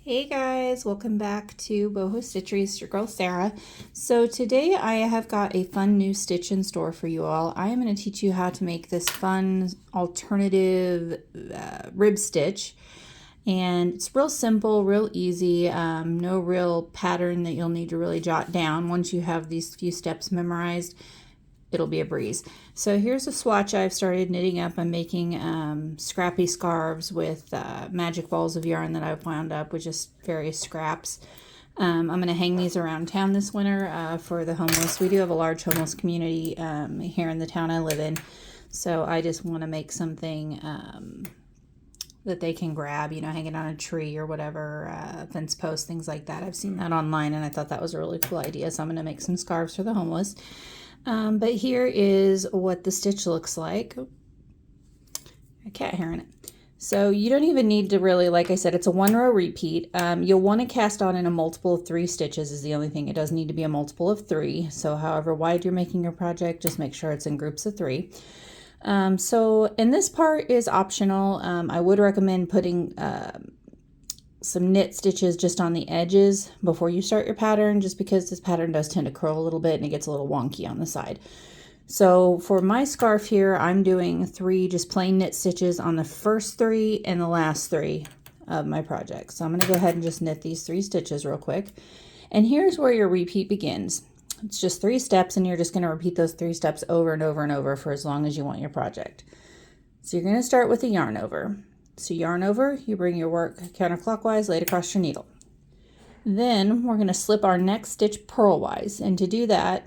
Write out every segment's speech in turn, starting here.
Hey guys, welcome back to Boho Stitchery. It's your girl Sarah. So today I have got a fun new stitch in store for you all. I am going to teach you how to make this fun alternative rib stitch. And it's real simple, real easy, no real pattern that you'll need to really jot down. Once you have these few steps memorized, it'll be a breeze. So here's a swatch I've started knitting up. I'm making scrappy scarves with magic balls of yarn that I've wound up with just various scraps. I'm going to hang these around town this winter for the homeless. We do have a large homeless community here in the town I live in. So I just want to make something that they can grab, you know, hanging on a tree or whatever, fence posts, things like that. I've seen that online and I thought that was a really cool idea. So I'm going to make some scarves for the homeless. But here is what the stitch looks like. A cat hair in it. So you don't even need to really, like I said, it's a 1-row repeat. You'll want to cast on in a multiple of 3 stitches is the only thing. It does need to be a multiple of 3. So however wide you're making your project, just make sure it's in groups of 3. And this part is optional. I would recommend putting some knit stitches just on the edges before you start your pattern, just because this pattern does tend to curl a little bit and it gets a little wonky on the side. So for my scarf here, I'm doing 3 just plain knit stitches on the first 3 and the last 3 of my project. So I'm going to go ahead and just knit these 3 stitches real quick. And here's where your repeat begins. It's just 3 steps and you're just going to repeat those 3 steps over and over and over for as long as you want your project. So you're going to start with a yarn over. So yarn over, you bring your work counterclockwise, lay it across your needle. Then we're going to slip our next stitch purlwise, and to do that,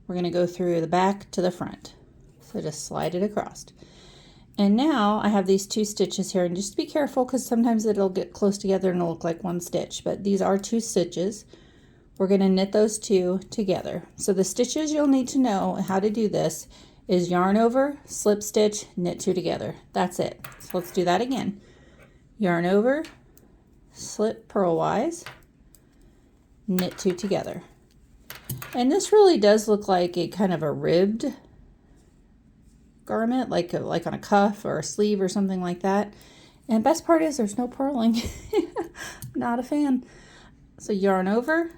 we're going to go through the back to the front. So just slide it across. And now I have these 2 stitches here, and just be careful because sometimes it'll get close together and it'll look like 1 stitch, but these are 2 stitches. We're going to knit those 2 together. So the stitches you'll need to know how to do this is yarn over, slip stitch, knit 2 together. That's it. So let's do that again. Yarn over, slip purlwise, knit 2 together. And this really does look like a kind of a ribbed garment, like on a cuff or a sleeve or something like that. And best part is there's no purling. Not a fan. So yarn over,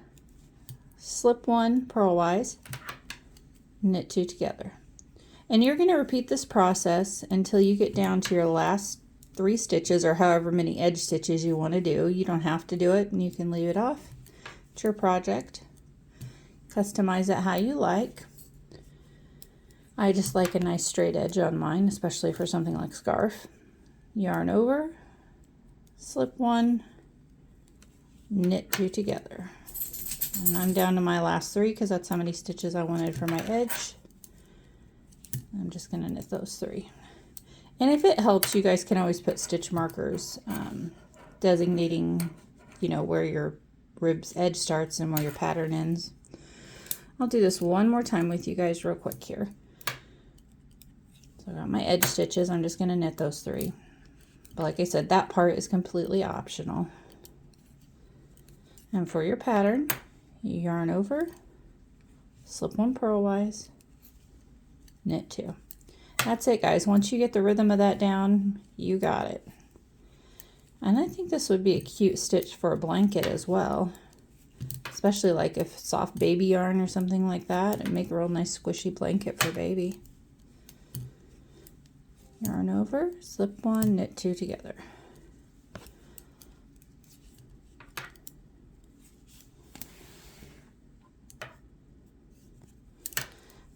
slip 1 purlwise, knit 2 together. And you're going to repeat this process until you get down to your last 3 stitches or however many edge stitches you want to do. You don't have to do it and you can leave it off. It's your project. Customize it how you like. I just like a nice straight edge on mine, especially for something like scarf. Yarn over, slip 1, knit 2 together. And I'm down to my last 3 because that's how many stitches I wanted for my edge. I'm just going to knit those 3. And if it helps, you guys can always put stitch markers designating, you know, where your rib's edge starts and where your pattern ends. I'll do this one more time with you guys real quick here. So I got my edge stitches. I'm just going to knit those 3. But like I said, that part is completely optional. And for your pattern, you yarn over, slip 1 purlwise, knit 2. That's it, guys. Once you get the rhythm of that down, you got it. And I think this would be a cute stitch for a blanket as well, especially like if soft baby yarn or something like that. It'd make a real nice squishy blanket for baby. Yarn over, slip 1, knit 2 together.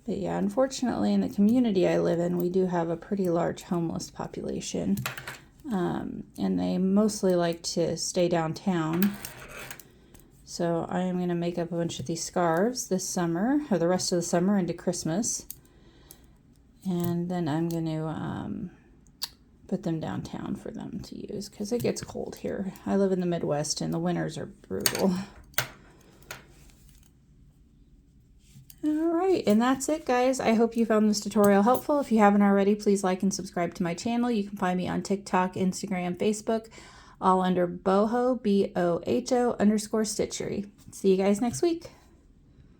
But yeah, unfortunately in the community I live in, we do have a pretty large homeless population. And they mostly like to stay downtown. So I am going to make up a bunch of these scarves this summer, or the rest of the summer into Christmas. And then I'm going to put them downtown for them to use because it gets cold here. I live in the Midwest and the winters are brutal. Alright, and that's it, guys. I hope you found this tutorial helpful. If you haven't already, please like and subscribe to my channel. You can find me on TikTok, Instagram, Facebook, all under boho, B-O-H-O _stitchery. See you guys next week.